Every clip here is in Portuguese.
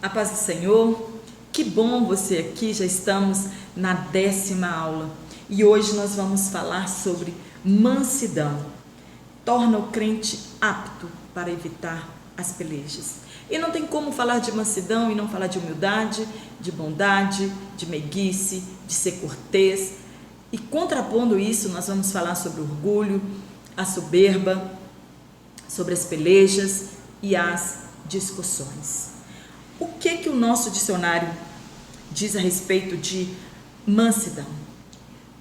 A paz do Senhor, que bom você aqui, já estamos na 10ª aula e hoje nós vamos falar sobre mansidão. Torna o crente apto para evitar as pelejas. E não tem como falar de mansidão e não falar de humildade, de bondade, de meiguice, de ser cortês. E contrapondo isso, nós vamos falar sobre o orgulho, a soberba, sobre as pelejas e as discussões. O que o nosso dicionário diz a respeito de mansidão?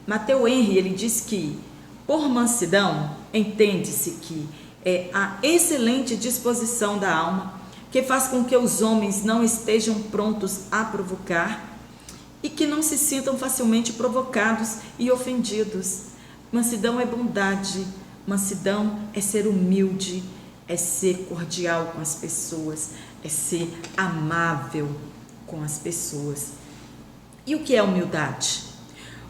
Matteo Henry, ele diz que por mansidão entende-se que é a excelente disposição da alma que faz com que os homens não estejam prontos a provocar e que não se sintam facilmente provocados e ofendidos. Mansidão é bondade, mansidão é ser humilde, é ser cordial com as pessoas, é ser amável com as pessoas. E o que é humildade?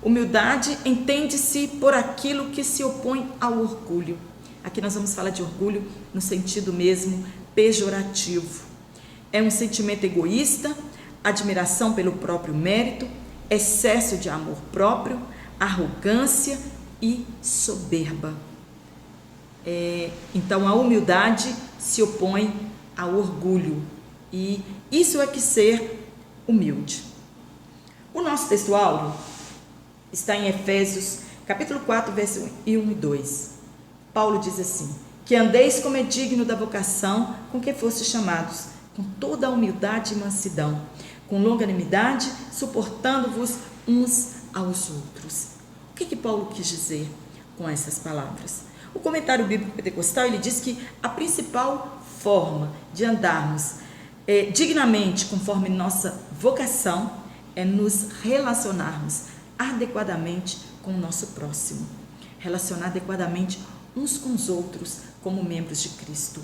Humildade entende-se por aquilo que se opõe ao orgulho. Aqui nós vamos falar de orgulho no sentido mesmo pejorativo. É um sentimento egoísta, admiração pelo próprio mérito, excesso de amor próprio, arrogância e soberba. Então a humildade se opõe ao orgulho e isso é que ser humilde. O nosso texto áureo está em Efésios capítulo 4, versos 1 e 2. Paulo diz assim: que andeis como é digno da vocação com que fostes chamados, com toda a humildade e mansidão, com longanimidade, suportando-vos uns aos outros. O que Paulo quis dizer com essas palavras? O comentário bíblico pentecostal, ele diz que a principal forma de andarmos dignamente conforme nossa vocação é nos relacionarmos adequadamente com o nosso próximo, relacionar adequadamente uns com os outros como membros de Cristo,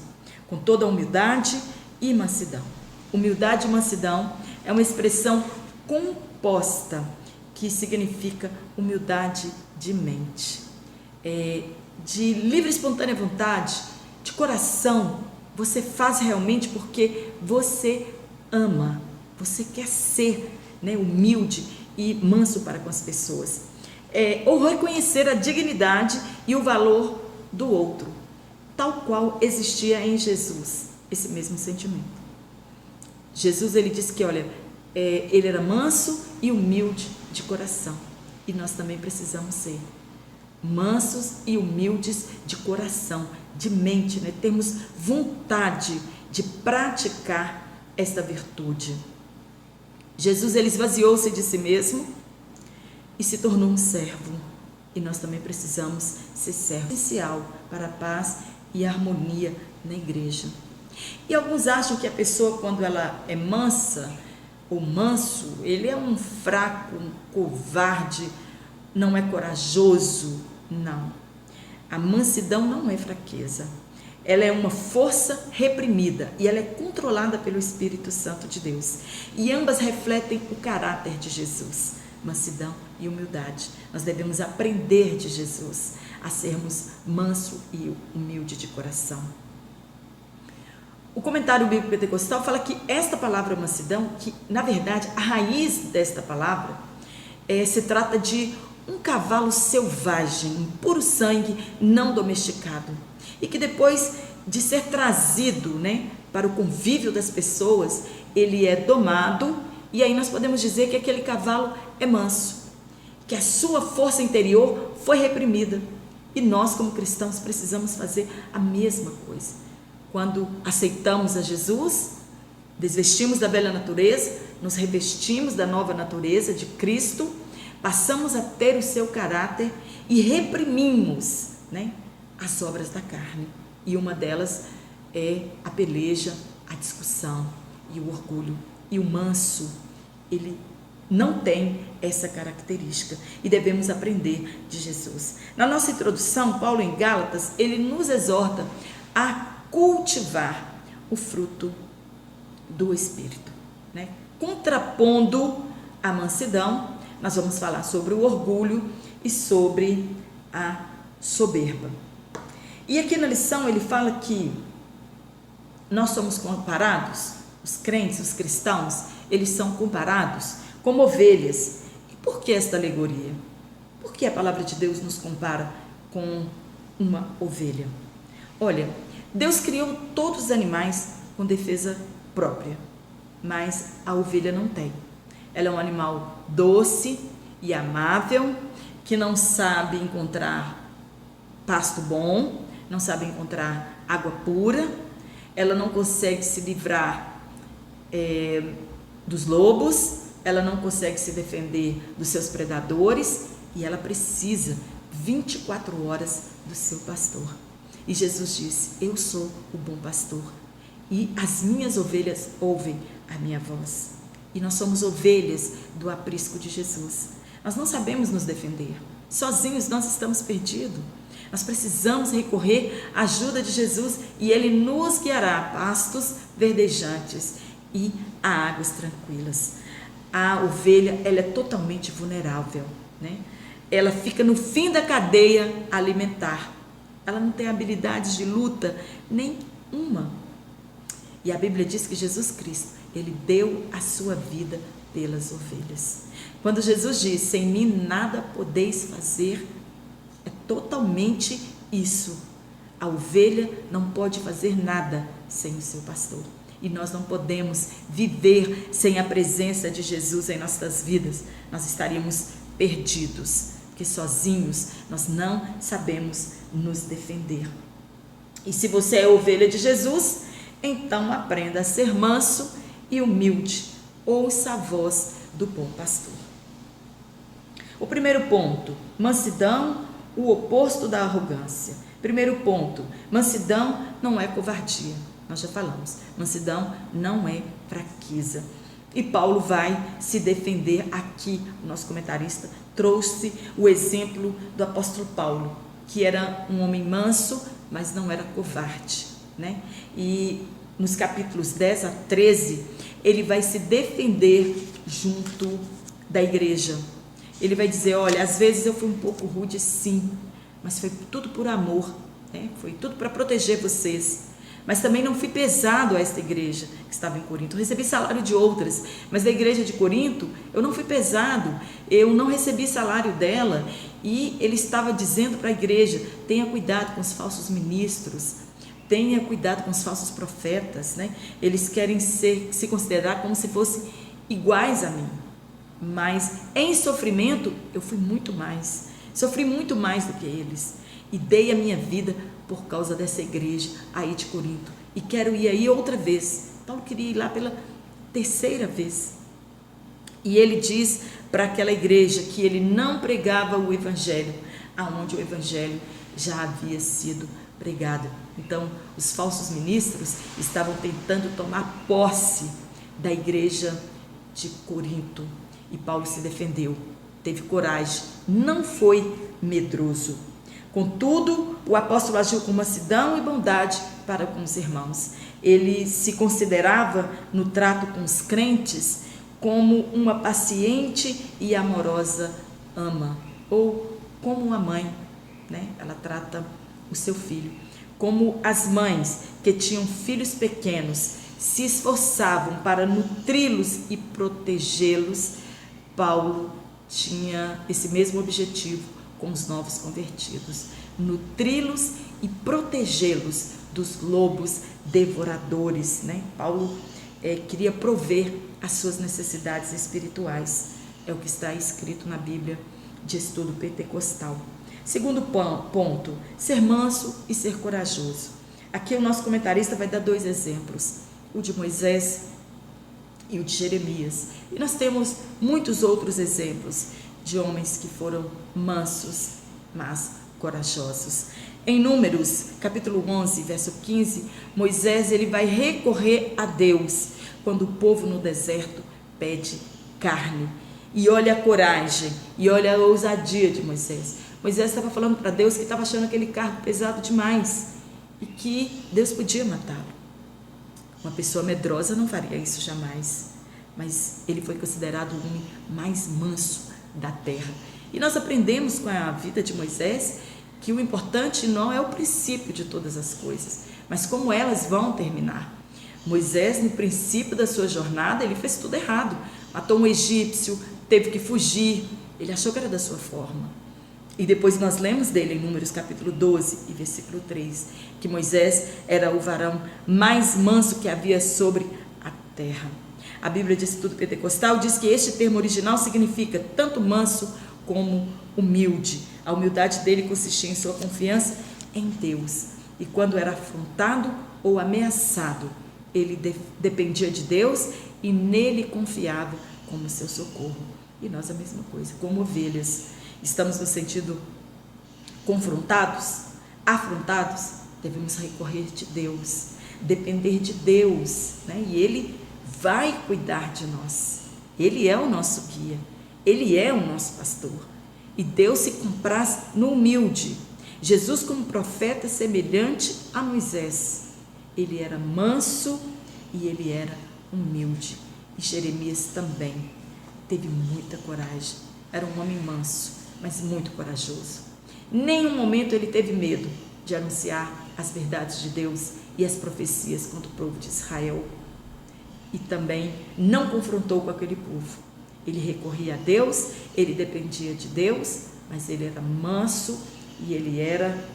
com toda a humildade e mansidão. Humildade e mansidão é uma expressão composta que significa humildade de mente, de livre e espontânea vontade, de coração. Você faz realmente porque você ama, você quer ser humilde e manso para com as pessoas. Ou reconhecer a dignidade e o valor do outro, tal qual existia em Jesus, esse mesmo sentimento. Jesus, ele disse que, ele era manso e humilde de coração, e nós também precisamos ser mansos e humildes de coração, de mente, Temos vontade de praticar esta virtude. Jesus, ele esvaziou-se de si mesmo e se tornou um servo. E nós também precisamos ser servos. Essencial para a paz e a harmonia na igreja. E alguns acham que a pessoa, quando ela é mansa ou manso, ele é um fraco, um covarde, não é corajoso. Não. A mansidão não é fraqueza. Ela é uma força reprimida e ela é controlada pelo Espírito Santo de Deus. E ambas refletem o caráter de Jesus, mansidão e humildade. Nós devemos aprender de Jesus a sermos manso e humilde de coração. O comentário bíblico pentecostal fala que esta palavra mansidão, que na verdade a raiz desta palavra se trata de um cavalo selvagem, um puro sangue, não domesticado, e que depois de ser trazido para o convívio das pessoas, ele é domado, e aí nós podemos dizer que aquele cavalo é manso, que a sua força interior foi reprimida. E nós, como cristãos, precisamos fazer a mesma coisa. Quando aceitamos a Jesus, desvestimos da velha natureza, nos revestimos da nova natureza de Cristo, passamos a ter o seu caráter e reprimimos as obras da carne. E uma delas é a peleja, a discussão e o orgulho. E o manso, ele não tem essa característica e devemos aprender de Jesus. Na nossa introdução, Paulo em Gálatas, ele nos exorta a cultivar o fruto do Espírito, Contrapondo a mansidão, nós vamos falar sobre o orgulho e sobre a soberba. E aqui na lição ele fala que nós somos comparados os crentes, os cristãos, eles são comparados como ovelhas. E por que esta alegoria? Por que a palavra de Deus nos compara com uma ovelha? Olha, Deus criou todos os animais com defesa própria, mas a ovelha não tem. Ela é um animal doce e amável, que não sabe encontrar pasto bom, não sabe encontrar água pura, ela não consegue se livrar dos lobos, ela não consegue se defender dos seus predadores e ela precisa 24 horas do seu pastor. E Jesus disse: eu sou o bom pastor e as minhas ovelhas ouvem a minha voz. E nós somos ovelhas do aprisco de Jesus. Nós não sabemos nos defender. Sozinhos nós estamos perdidos. Nós precisamos recorrer à ajuda de Jesus e Ele nos guiará a pastos verdejantes e a águas tranquilas. A ovelha, ela é totalmente vulnerável, né? Ela fica no fim da cadeia alimentar. Ela não tem habilidades de luta nenhuma. E a Bíblia diz que Jesus Cristo, Ele deu a sua vida pelas ovelhas. Quando Jesus diz: sem mim nada podeis fazer, é totalmente isso. A ovelha não pode fazer nada sem o seu pastor. E nós não podemos viver sem a presença de Jesus em nossas vidas. Nós estaríamos perdidos, porque sozinhos nós não sabemos nos defender. E se você é ovelha de Jesus, então aprenda a ser manso e humilde. Ouça a voz do bom pastor. O primeiro ponto: mansidão, o oposto da arrogância. Primeiro ponto: mansidão não é covardia. Nós já falamos, mansidão não é fraqueza. E Paulo vai se defender aqui. O nosso comentarista trouxe o exemplo do apóstolo Paulo, que era um homem manso, mas não era covarde, né? E nos capítulos 10 a 13, ele vai se defender junto da igreja. Ele vai dizer: olha, às vezes eu fui um pouco rude, sim, mas foi tudo por amor, né? Foi tudo para proteger vocês. Mas também não fui pesado a esta igreja que estava em Corinto. Eu recebi salário de outras, mas da igreja de Corinto eu não fui pesado, eu não recebi salário dela. E ele estava dizendo para a igreja: tenha cuidado com os falsos ministros, tenha cuidado com os falsos profetas, né? Eles querem se considerar como se fossem iguais a mim, mas em sofrimento eu fui muito mais, sofri muito mais do que eles, e dei a minha vida por causa dessa igreja aí de Corinto, e quero ir aí outra vez. Paulo queria ir lá pela terceira vez, e ele diz para aquela igreja que ele não pregava o evangelho aonde o evangelho já havia sido pregado. Então os falsos ministros estavam tentando tomar posse da igreja de Corinto, e Paulo se defendeu, teve coragem, não foi medroso. Contudo, o apóstolo agiu com mansidão e bondade para com os irmãos. Ele se considerava, no trato com os crentes, como uma paciente e amorosa ama, ou como uma mãe, né? Ela trata o seu filho. Como as mães que tinham filhos pequenos se esforçavam para nutri-los e protegê-los, Paulo tinha esse mesmo objetivo com os novos convertidos: nutri-los e protegê-los dos lobos devoradores, né? Paulo queria prover as suas necessidades espirituais. É o que está escrito na Bíblia de estudo pentecostal. Segundo ponto: ser manso e ser corajoso. Aqui o nosso comentarista vai dar 2 exemplos, o de Moisés e o de Jeremias. E nós temos muitos outros exemplos de homens que foram mansos, mas corajosos. Em Números, capítulo 11, verso 15, Moisés ele vai recorrer a Deus quando o povo no deserto pede carne. E olha a coragem, e olha a ousadia de Moisés. Moisés estava falando para Deus que estava achando aquele carro pesado demais e que Deus podia matá-lo. Uma pessoa medrosa não faria isso jamais, mas ele foi considerado o homem mais manso da terra. E nós aprendemos com a vida de Moisés que o importante não é o princípio de todas as coisas, mas como elas vão terminar. Moisés, no princípio da sua jornada, ele fez tudo errado. Matou um egípcio, teve que fugir. Ele achou que era da sua forma. E depois nós lemos dele em Números capítulo 12 e versículo 3, que Moisés era o varão mais manso que havia sobre a terra. A Bíblia de Estudo Pentecostal diz que este termo original significa tanto manso como humilde. A humildade dele consistia em sua confiança em Deus. E quando era afrontado ou ameaçado, ele dependia de Deus e nele confiava como seu socorro. E nós a mesma coisa, como ovelhas. Estamos no sentido confrontados, afrontados, devemos recorrer de Deus, depender de Deus, né? E Ele vai cuidar de nós. Ele é o nosso guia, Ele é o nosso pastor. E Deus se compraz no humilde. Jesus, como profeta semelhante a Moisés, ele era manso e ele era humilde. E Jeremias também teve muita coragem. Era um homem manso, mas muito corajoso. Em nenhum momento ele teve medo de anunciar as verdades de Deus e as profecias contra o povo de Israel. E também não confrontou com aquele povo. Ele recorria a Deus, ele dependia de Deus, mas ele era manso e ele era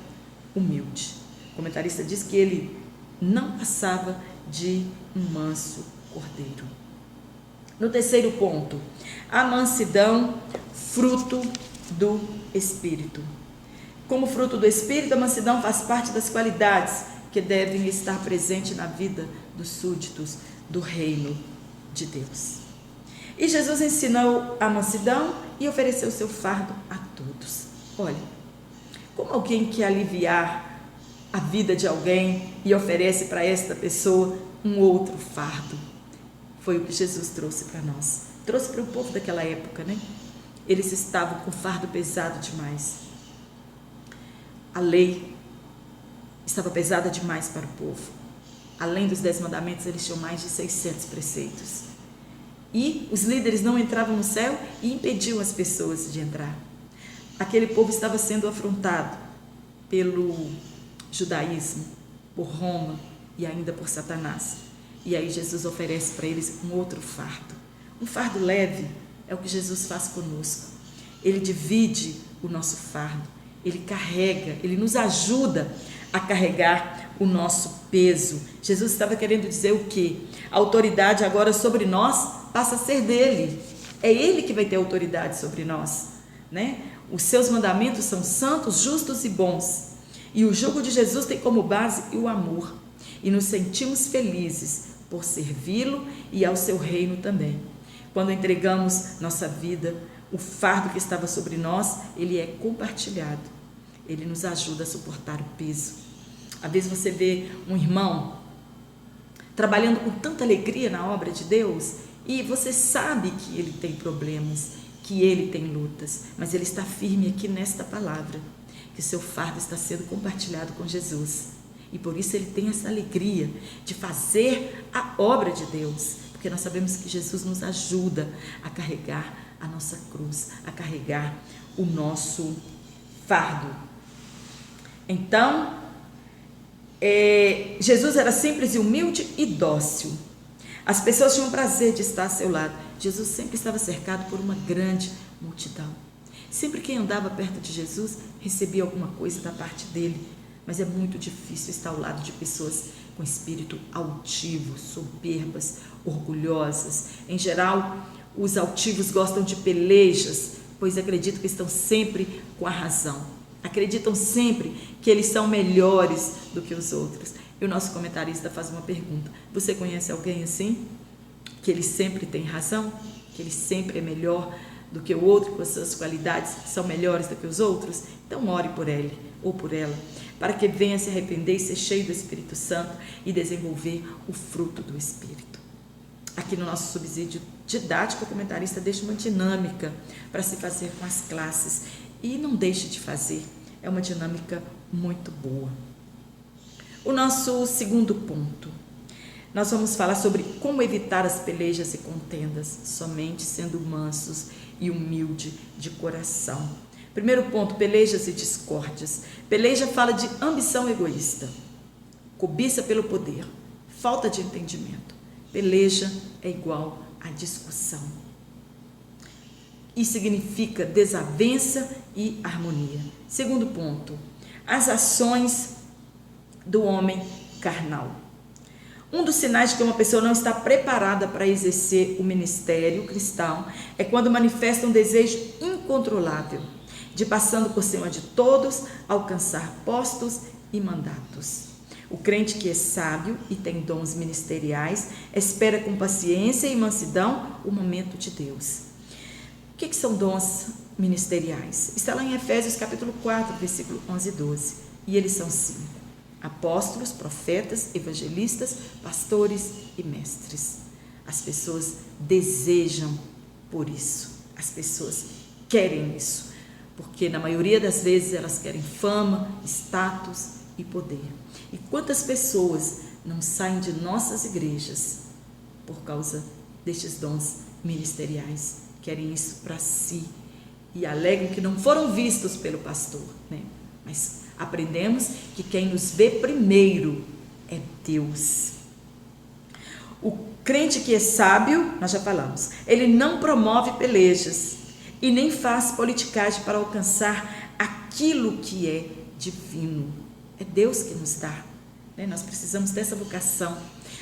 humilde. O comentarista diz que ele não passava de um manso cordeiro. No terceiro ponto, a mansidão, fruto do Espírito. Como fruto do Espírito, a mansidão faz parte das qualidades que devem estar presentes na vida dos súditos do reino de Deus. E Jesus ensinou a mansidão e ofereceu seu fardo a todos. Olha, como alguém quer aliviar a vida de alguém e oferece para esta pessoa um outro fardo? Foi o que Jesus trouxe para nós. Trouxe para o povo daquela época, né? Eles estavam com fardo pesado demais. A lei estava pesada demais para o povo. Além dos 10 mandamentos, eles tinham mais de 600 preceitos. E os líderes não entravam no céu e impediam as pessoas de entrar. Aquele povo estava sendo afrontado pelo judaísmo, por Roma e ainda por Satanás. E aí Jesus oferece para eles um outro fardo. Um fardo leve é o que Jesus faz conosco. Ele divide o nosso fardo, ele carrega, ele nos ajuda a carregar o nosso peso. Jesus estava querendo dizer o quê? A autoridade agora sobre nós passa a ser dele. É ele que vai ter autoridade sobre nós, né? Os seus mandamentos são santos, justos e bons. E o jugo de Jesus tem como base o amor. E nos sentimos felizes por servi-lo e ao seu reino também. Quando entregamos nossa vida, o fardo que estava sobre nós, ele é compartilhado. Ele nos ajuda a suportar o peso. Às vezes você vê um irmão trabalhando com tanta alegria na obra de Deus e você sabe que ele tem problemas, que ele tem lutas, mas ele está firme aqui nesta palavra, que seu fardo está sendo compartilhado com Jesus. E por isso ele tem essa alegria de fazer a obra de Deus, porque nós sabemos que Jesus nos ajuda a carregar a nossa cruz, a carregar o nosso fardo. Então, Jesus era simples e humilde e dócil. As pessoas tinham prazer de estar a seu lado. Jesus sempre estava cercado por uma grande multidão. Sempre quem andava perto de Jesus recebia alguma coisa da parte dele. Mas é muito difícil estar ao lado de pessoas com espírito altivo, soberbas, orgulhosas. Em geral, os altivos gostam de pelejas, pois acreditam que estão sempre com a razão. Acreditam sempre que eles são melhores do que os outros. E o nosso comentarista faz uma pergunta: você conhece alguém assim? Que ele sempre tem razão? Que ele sempre é melhor do que o outro, que as suas qualidades são melhores do que os outros? Então ore por ele ou por ela, para que venha se arrepender e ser cheio do Espírito Santo e desenvolver o fruto do Espírito. Aqui no nosso subsídio didático, o comentarista deixa uma dinâmica para se fazer com as classes e não deixe de fazer, é uma dinâmica muito boa. O nosso segundo ponto, nós vamos falar sobre como evitar as pelejas e contendas, somente sendo mansos e humilde de coração. Primeiro ponto, pelejas e discórdias. Peleja fala de ambição egoísta, cobiça pelo poder, falta de entendimento. Peleja é igual a discussão. Isso significa desavença e harmonia. Segundo ponto, as ações do homem carnal. Um dos sinais de que uma pessoa não está preparada para exercer o ministério cristão é quando manifesta um desejo incontrolável de, passando por cima de todos, alcançar postos e mandatos. O crente que é sábio e tem dons ministeriais espera com paciência e mansidão o momento de Deus. O que são dons ministeriais? Está lá em Efésios capítulo 4, versículo 11 e 12. E eles são 5. Apóstolos, profetas, evangelistas, pastores e mestres. As pessoas desejam por isso. As pessoas querem isso. Porque na maioria das vezes elas querem fama, status e poder. E quantas pessoas não saem de nossas igrejas por causa destes dons ministeriais? Querem isso para si e alegam que não foram vistos pelo pastor, né? Mas aprendemos que quem nos vê primeiro é Deus. O crente que é sábio, nós já falamos, ele não promove pelejas e nem faz politicagem para alcançar aquilo que é divino. É Deus que nos dá, né? Nós precisamos dessa vocação,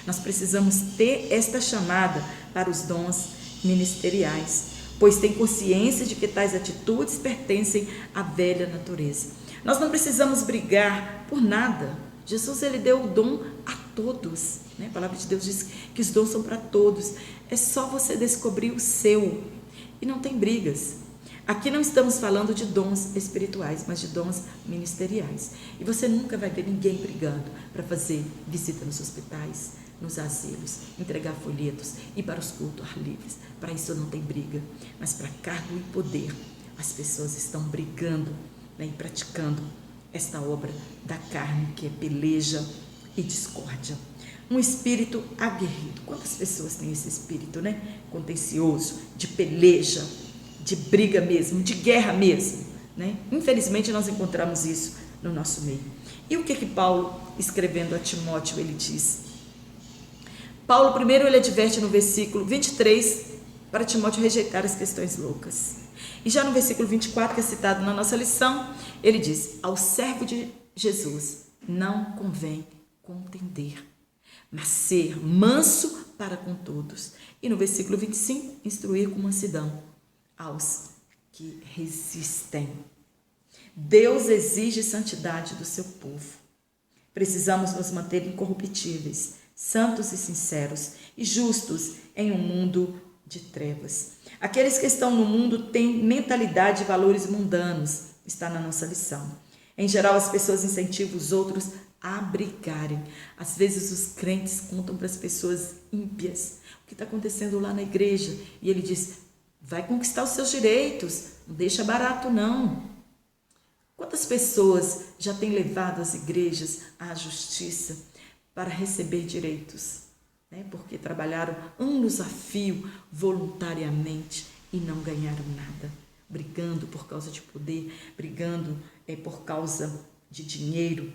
nós precisamos ter esta chamada para os dons ministeriais, pois tem consciência de que tais atitudes pertencem à velha natureza. Nós não precisamos brigar por nada. Jesus, ele deu o dom a todos, né? A palavra de Deus diz que os dons são para todos. É só você descobrir o seu e não tem brigas. Aqui não estamos falando de dons espirituais, mas de dons ministeriais. E você nunca vai ver ninguém brigando para fazer visita nos hospitais, nos asilos, entregar folhetos e para os cultos ar livres. Para isso não tem briga. Mas para cargo e poder, as pessoas estão brigando, né, e praticando esta obra da carne, que é peleja e discórdia. Um espírito aguerrido. Quantas pessoas têm esse espírito, né? Contencioso, de peleja, de briga mesmo, de guerra mesmo, né? Infelizmente nós encontramos isso no nosso meio. E o que Paulo, escrevendo a Timóteo, ele diz? Paulo, primeiro, ele adverte no versículo 23 para Timóteo rejeitar as questões loucas. E já no versículo 24, que é citado na nossa lição, ele diz: ao servo de Jesus não convém contender, mas ser manso para com todos. E no versículo 25, instruir com mansidão aos que resistem. Deus exige santidade do seu povo. Precisamos nos manter incorruptíveis, santos e sinceros e justos em um mundo de trevas. Aqueles que estão no mundo têm mentalidade e valores mundanos, está na nossa lição. Em geral, as pessoas incentivam os outros a brigarem. Às vezes os crentes contam para as pessoas ímpias o que está acontecendo lá na igreja, e ele diz: vai conquistar os seus direitos, não deixa barato não. Quantas pessoas já têm levado as igrejas à justiça para receber direitos, né? Porque trabalharam anos a fio voluntariamente e não ganharam nada, brigando por causa de poder, brigando por causa de dinheiro.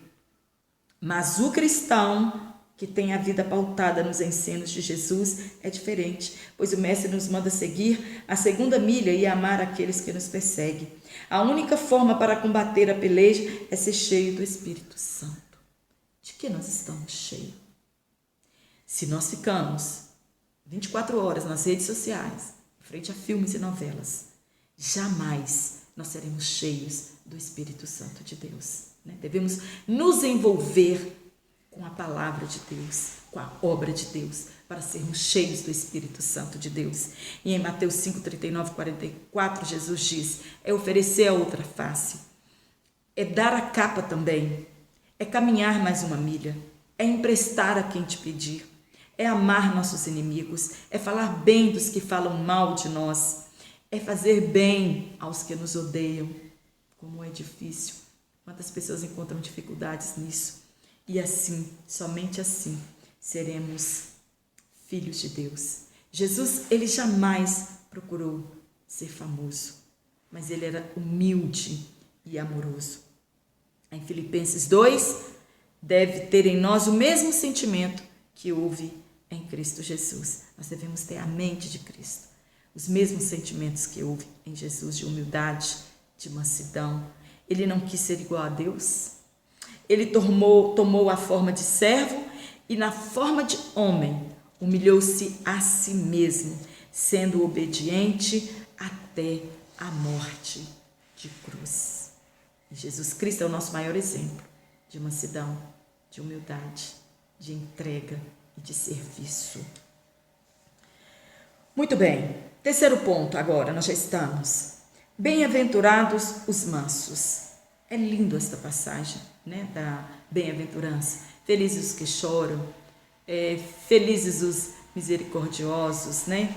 Mas o cristão que tem a vida pautada nos ensinos de Jesus é diferente, pois o Mestre nos manda seguir a segunda milha e amar aqueles que nos perseguem. A única forma para combater a peleja é ser cheio do Espírito Santo. De que nós estamos cheios? Se nós ficamos 24 horas nas redes sociais, em frente a filmes e novelas, jamais nós seremos cheios do Espírito Santo de Deus, né? Devemos nos envolver com a palavra de Deus, com a obra de Deus, para sermos cheios do Espírito Santo de Deus. E em Mateus 5, 39, 44, Jesus diz: é oferecer a outra face, é dar a capa também, é caminhar mais uma milha, é emprestar a quem te pedir, é amar nossos inimigos, é falar bem dos que falam mal de nós, é fazer bem aos que nos odeiam. Como é difícil, quantas pessoas encontram dificuldades nisso. E assim, somente assim, seremos filhos de Deus. Jesus, ele jamais procurou ser famoso, mas ele era humilde e amoroso. Em Filipenses 2, deve ter em nós o mesmo sentimento que houve em Cristo Jesus. Nós devemos ter a mente de Cristo, os mesmos sentimentos que houve em Jesus, de humildade, de mansidão. Ele não quis ser igual a Deus. Ele tomou a forma de servo e, na forma de homem, humilhou-se a si mesmo, sendo obediente até a morte de cruz. E Jesus Cristo é o nosso maior exemplo de mansidão, de humildade, de entrega e de serviço. Muito bem, terceiro ponto agora, nós já estamos. Bem-aventurados os mansos. É lindo esta passagem, né, da bem-aventurança. Felizes os que choram, felizes os misericordiosos, né?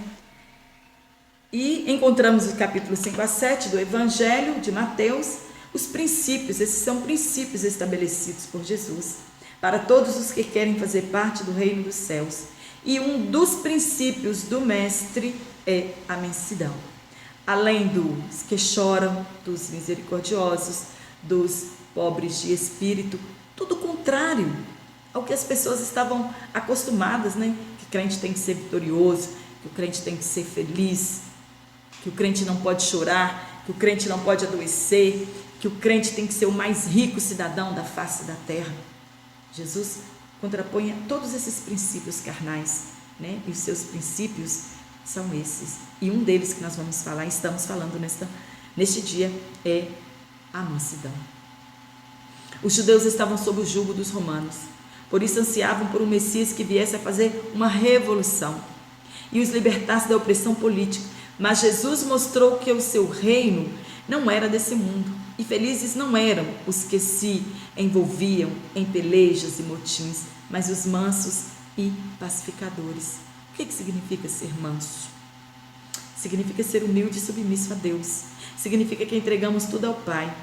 E encontramos no capítulo 5 a 7 do Evangelho de Mateus os princípios. Esses são princípios estabelecidos por Jesus para todos os que querem fazer parte do reino dos céus. E um dos princípios do Mestre é a mansidão. Além dos que choram, dos misericordiosos, dos pobres de espírito, tudo contrário ao que as pessoas estavam acostumadas, né? Que o crente tem que ser vitorioso, que o crente tem que ser feliz, que o crente não pode chorar, que o crente não pode adoecer, que o crente tem que ser o mais rico cidadão da face da terra. Jesus contrapõe a todos esses princípios carnais, né? E os seus princípios são esses. E um deles que nós vamos falar, estamos falando neste dia, é a mansidão. Os judeus estavam sob o jugo dos romanos, por isso ansiavam por um Messias que viesse a fazer uma revolução e os libertasse da opressão política. Mas Jesus mostrou que o seu reino não era desse mundo, e felizes não eram os que se envolviam em pelejas e motins, mas os mansos e pacificadores. O que significa ser manso? Significa ser humilde e submisso a Deus. Significa que entregamos tudo ao Pai.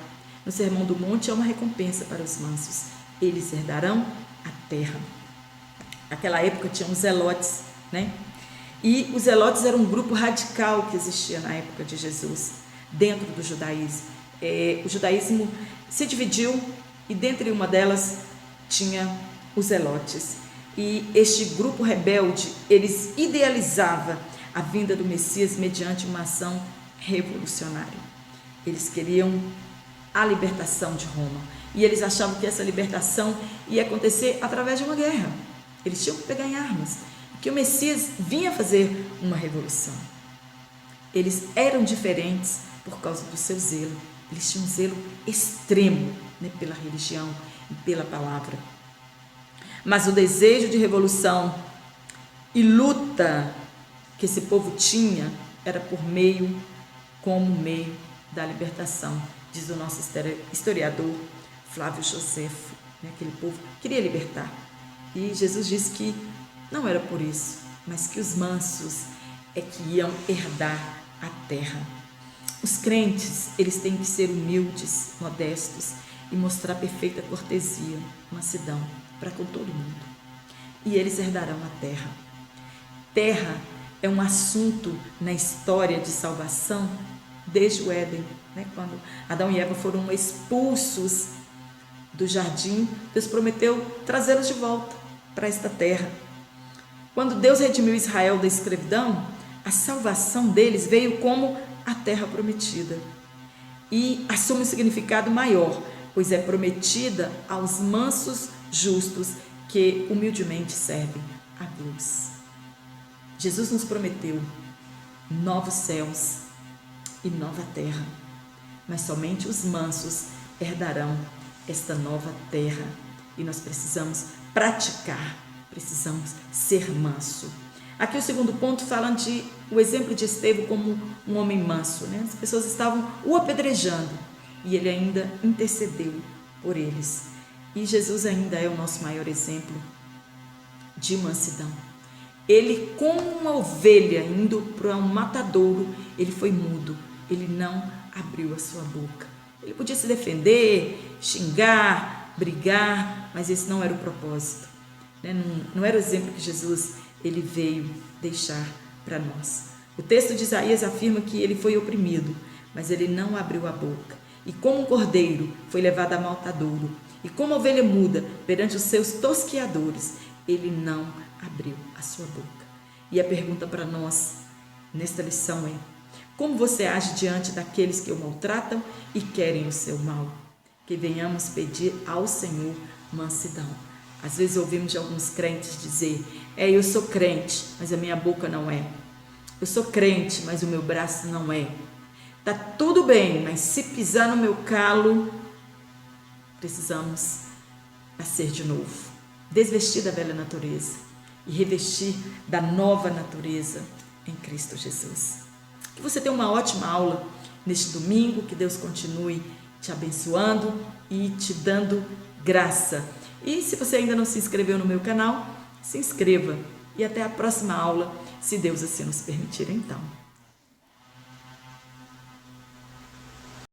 No Sermão do Monte há uma recompensa para os mansos. Eles herdarão a terra. Naquela época tinham os zelotes, né? E os zelotes eram um grupo radical que existia na época de Jesus, dentro do judaísmo. O judaísmo se dividiu e dentre uma delas tinha os zelotes. E este grupo rebelde, eles idealizavam a vinda do Messias mediante uma ação revolucionária. Eles queriam a libertação de Roma. E eles achavam que essa libertação ia acontecer através de uma guerra. Eles tinham que pegar em armas. Que o Messias vinha fazer uma revolução. Eles eram diferentes por causa do seu zelo. Eles tinham um zelo extremo, né, pela religião e pela palavra. Mas o desejo de revolução e luta que esse povo tinha era como meio da libertação, diz o nosso historiador Flávio Joséfo, né? Aquele povo queria libertar. E Jesus disse que não era por isso, mas que os mansos é que iam herdar a terra. Os crentes, eles têm que ser humildes, modestos e mostrar perfeita cortesia, mansidão para com todo mundo. E eles herdarão a terra. Terra é um assunto na história de salvação desde o Éden, né? Quando Adão e Eva foram expulsos do jardim, Deus prometeu trazê-los de volta para esta terra. Quando Deus redimiu Israel da escravidão, a salvação deles veio como a terra prometida. E assume um significado maior, pois é prometida aos mansos justos que humildemente servem a Deus. Jesus nos prometeu novos céus e nova terra, mas somente os mansos herdarão esta nova terra. E nós precisamos praticar, precisamos ser manso. Aqui o segundo ponto fala o exemplo de Estevão como um homem manso, né? As pessoas estavam o apedrejando e ele ainda intercedeu por eles. E Jesus ainda é o nosso maior exemplo de mansidão. Ele, como uma ovelha indo para um matadouro, ele foi mudo, ele não abriu a sua boca. Ele podia se defender, xingar, brigar, mas esse não era o propósito, né? Não era o exemplo que Jesus ele veio deixar para nós. O texto de Isaías afirma que ele foi oprimido, mas ele não abriu a boca. E como um cordeiro foi levado a matadouro, e como ovelha muda perante os seus tosqueadores, ele não abriu a sua boca. E a pergunta para nós nesta lição é: como você age diante daqueles que o maltratam e querem o seu mal? Que venhamos pedir ao Senhor mansidão. Às vezes ouvimos de alguns crentes dizer: eu sou crente, mas a minha boca não é. Eu sou crente, mas o meu braço não é. Tá tudo bem, mas se pisar no meu calo, precisamos nascer de novo, desvestir da velha natureza e revestir da nova natureza em Cristo Jesus. Que você tenha uma ótima aula neste domingo, que Deus continue te abençoando e te dando graça. E se você ainda não se inscreveu no meu canal, se inscreva e até a próxima aula, se Deus assim nos permitir então.